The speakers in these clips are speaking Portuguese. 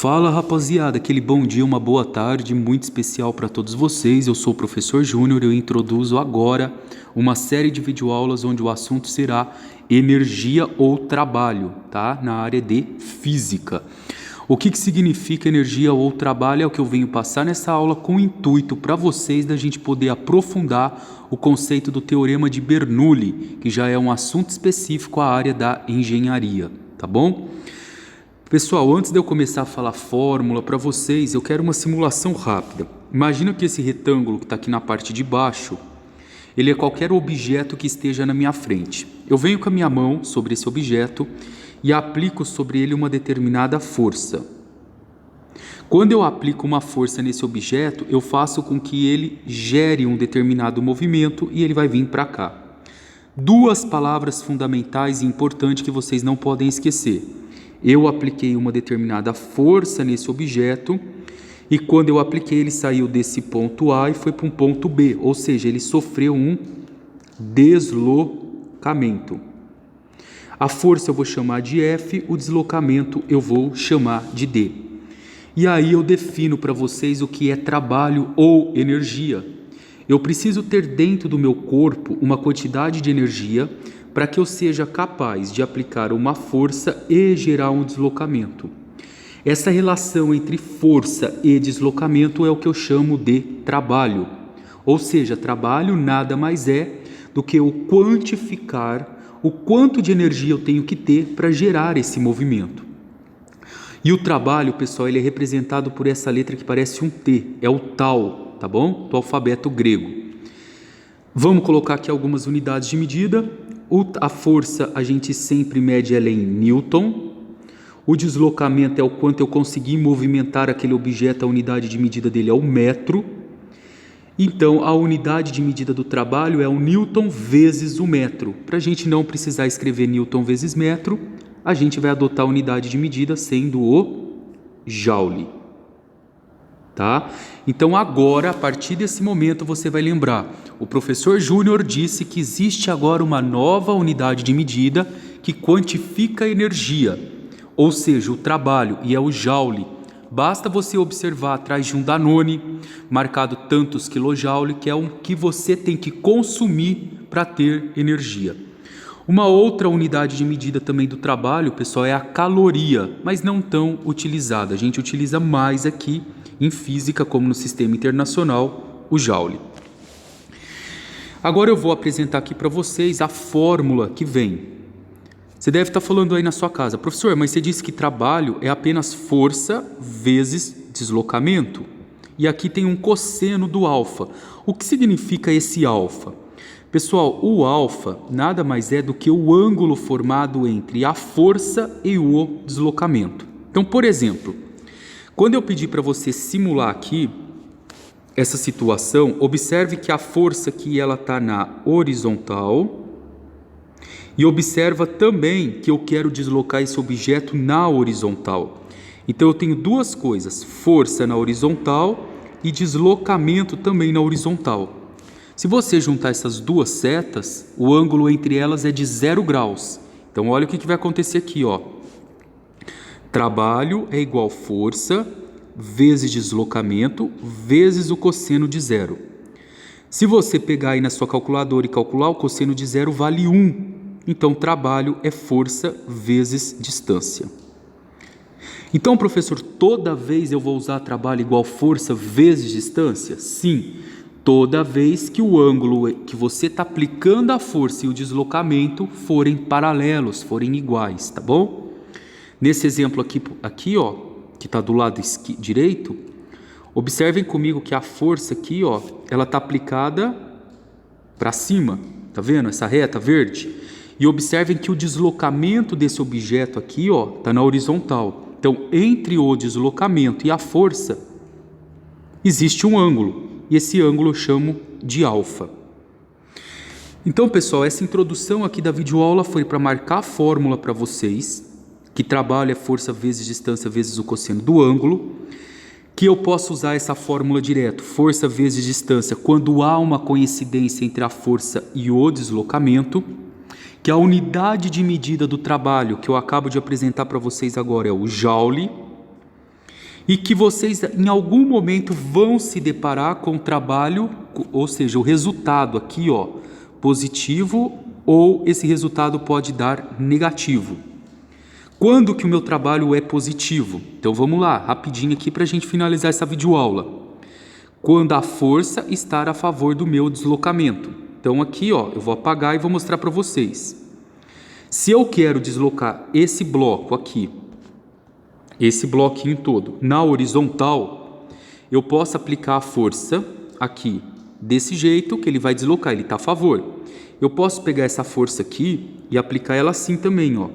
Fala rapaziada, aquele bom dia, uma boa tarde muito especial para todos vocês. Eu sou o professor Júnior e eu introduzo agora uma série de videoaulas onde o assunto será energia ou trabalho, tá? Na área de física. O que significa energia ou trabalho é o que eu venho passar nessa aula com o intuito para vocês da gente poder aprofundar o conceito do teorema de Bernoulli, que já é um assunto específico à área da engenharia, tá bom? Pessoal, antes de eu começar a falar fórmula para vocês, eu quero uma simulação rápida. Imagina que esse retângulo que está aqui na parte de baixo, ele é qualquer objeto que esteja na minha frente. Eu venho com a minha mão sobre esse objeto e aplico sobre ele uma determinada força. Quando eu aplico uma força nesse objeto, eu faço com que ele gere um determinado movimento e ele vai vir para cá. Duas palavras fundamentais e importantes que vocês não podem esquecer. Eu apliquei uma determinada força nesse objeto e quando eu apliquei ele saiu desse ponto A e foi para um ponto B, ou seja, ele sofreu um deslocamento. A força eu vou chamar de F, o deslocamento eu vou chamar de D. E aí eu defino para vocês o que é trabalho ou energia. Eu preciso ter dentro do meu corpo uma quantidade de energia para que eu seja capaz de aplicar uma força e gerar um deslocamento. Essa relação entre força e deslocamento é o que eu chamo de trabalho. Ou seja, trabalho nada mais é do que eu quantificar o quanto de energia eu tenho que ter para gerar esse movimento. E o trabalho, pessoal, ele é representado por essa letra que parece um T, é o tau, tá bom? Do alfabeto grego. Vamos colocar aqui algumas unidades de medida. A força a gente sempre mede ela em Newton. O deslocamento é o quanto eu consegui movimentar aquele objeto, a unidade de medida dele é o metro. Então a unidade de medida do trabalho é o Newton vezes o metro. Para a gente não precisar escrever Newton vezes metro, a gente vai adotar a unidade de medida sendo o Joule. Tá? Então agora, a partir desse momento, você vai lembrar, o professor Júnior disse que existe agora uma nova unidade de medida que quantifica a energia, ou seja, o trabalho, e é o Joule. Basta você observar atrás de um Danone, marcado tantos kJ, que é o que você tem que consumir para ter energia. Uma outra unidade de medida também do trabalho, pessoal, é a caloria, mas não tão utilizada. A gente utiliza mais aqui em física, como no sistema internacional, o Joule. Agora eu vou apresentar aqui para vocês a fórmula que vem. Você deve estar falando aí na sua casa, professor, mas você disse que trabalho é apenas força vezes deslocamento. E aqui tem um cosseno do alfa. O que significa esse alfa? Pessoal, o alfa nada mais é do que o ângulo formado entre a força e o deslocamento. Então, por exemplo, quando eu pedir para você simular aqui essa situação, observe que a força aqui ela está na horizontal e observa também que eu quero deslocar esse objeto na horizontal. Então eu tenho duas coisas, força na horizontal e deslocamento também na horizontal. Se você juntar essas duas setas, o ângulo entre elas é de 0 graus. Então olha o que vai acontecer aqui, ó. Trabalho é igual força vezes deslocamento vezes o cosseno de 0. Se você pegar aí na sua calculadora e calcular, o cosseno de 0 vale 1. Então, trabalho é força vezes distância. Então, professor, toda vez eu vou usar trabalho igual força vezes distância? Sim, toda vez que o ângulo que você está aplicando a força e o deslocamento forem paralelos, forem iguais, tá bom? Nesse exemplo aqui ó, que está do lado direito, observem comigo que a força aqui, ó, ela está aplicada para cima, tá vendo essa reta verde? E observem que o deslocamento desse objeto aqui, ó, está na horizontal. Então, entre o deslocamento e a força, existe um ângulo, e esse ângulo eu chamo de alfa. Então, pessoal, essa introdução aqui da videoaula foi para marcar a fórmula para vocês, que trabalho é força vezes distância vezes o cosseno do ângulo, que eu posso usar essa fórmula direto, força vezes distância, quando há uma coincidência entre a força e o deslocamento, que a unidade de medida do trabalho que eu acabo de apresentar para vocês agora é o Joule, e que vocês em algum momento vão se deparar com o trabalho, ou seja, o resultado aqui, ó, positivo, ou esse resultado pode dar negativo. Quando que o meu trabalho é positivo? Então vamos lá, rapidinho aqui para a gente finalizar essa videoaula. Quando a força estar a favor do meu deslocamento. Então aqui, ó, eu vou apagar e vou mostrar para vocês. Se eu quero deslocar esse bloco aqui, esse bloquinho todo, na horizontal, eu posso aplicar a força aqui, desse jeito que ele vai deslocar, ele está a favor. Eu posso pegar essa força aqui e aplicar ela assim também, ó.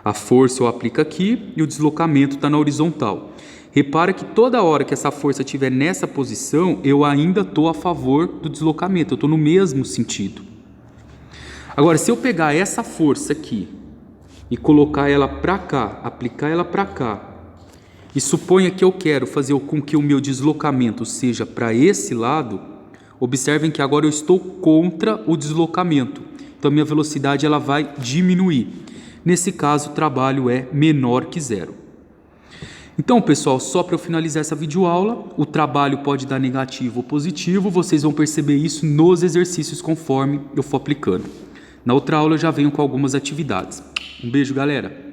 A força eu aplico aqui e o deslocamento está na horizontal. Repara que toda hora que essa força estiver nessa posição, eu ainda estou a favor do deslocamento, eu estou no mesmo sentido. Agora, se eu pegar essa força aqui e colocar ela para cá, aplicar ela para cá, e suponha que eu quero fazer com que o meu deslocamento seja para esse lado, observem que agora eu estou contra o deslocamento. Então a minha velocidade ela vai diminuir. Nesse caso, o trabalho é menor que zero. Então, pessoal, só para eu finalizar essa videoaula, o trabalho pode dar negativo ou positivo, vocês vão perceber isso nos exercícios conforme eu for aplicando. Na outra aula eu já venho com algumas atividades. Um beijo, galera!